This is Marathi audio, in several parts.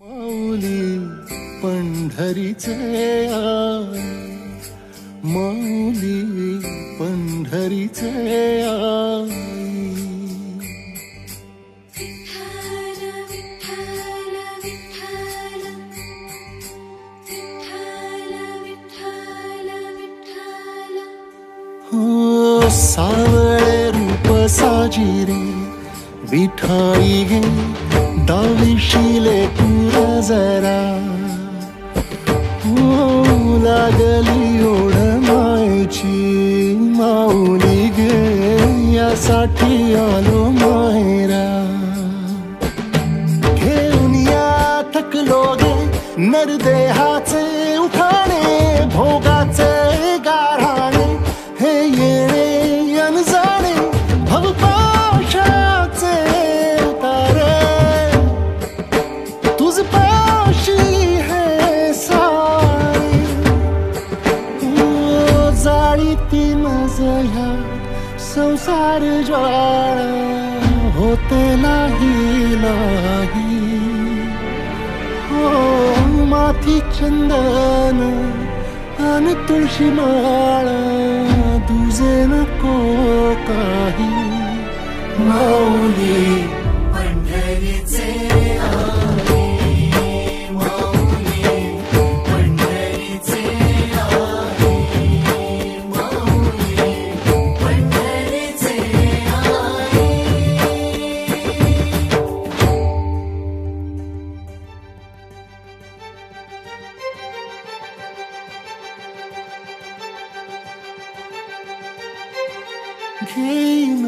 माऊली पंढरीचे आई, माऊली पंढरीचे आई. हो सावळे रूप साजिरे विठाई गे डावीशिले तुर जरा. हो लागली ओढ मायची माऊली गे यासाठी आलो माहेरा. घेऊन या थकलो गे नरदेहाचे उठाणे भोगाचे गाराणे. हे येणे अनजाणे भवपाशाचे उतारे तुझ पाशी हे सारे. जाळी ती मजया संसार ज्वाळा होते नाही नाही. हो माथी चंदन आणि तुळशी माळा तुझे नको काही. माऊली पंढरीचे आई, माऊली पंढरीचे आई, माऊली पंढरीचे आई. घेईन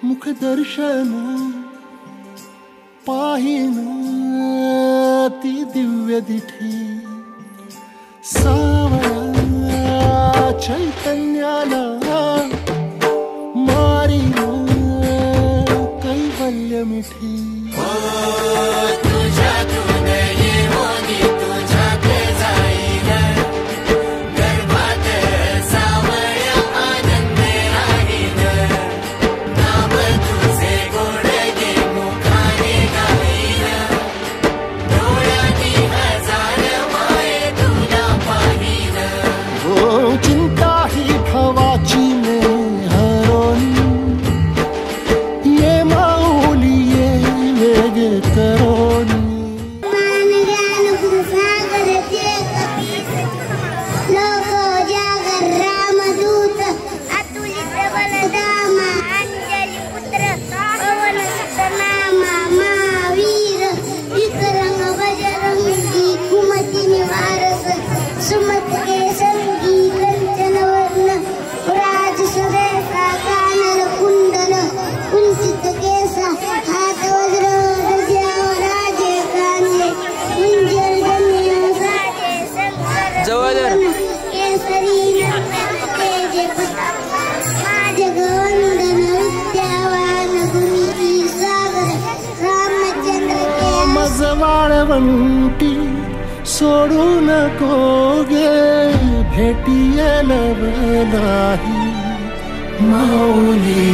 मुखदर्शन पाहिन ती दिव्य दिठी. सावळ्या चैतन्याला मारीन कैवल्य मिठी. चिंता ही भवाची ने हरून ये माऊली ये वेगे करून. लोक जागर रामदूत अतुलित बलधामा अंजली पुत्र पवन सुत नामा. महावीर विक्रम बजरंगी कुमति निवारक सुमत के संगी कंचन वर्ण राज सुरेखा कानन कुंडल कुंचित केसा हात वज्र हृदयावर राजे कांदे कुंजल जन्य साजे शंकर केसरी तेजे माझ गवंदन विद्यावान गुणी सागर रामचंद्र के. मज वाळवंटी सोडू नको गे भेटियल नाही. माऊली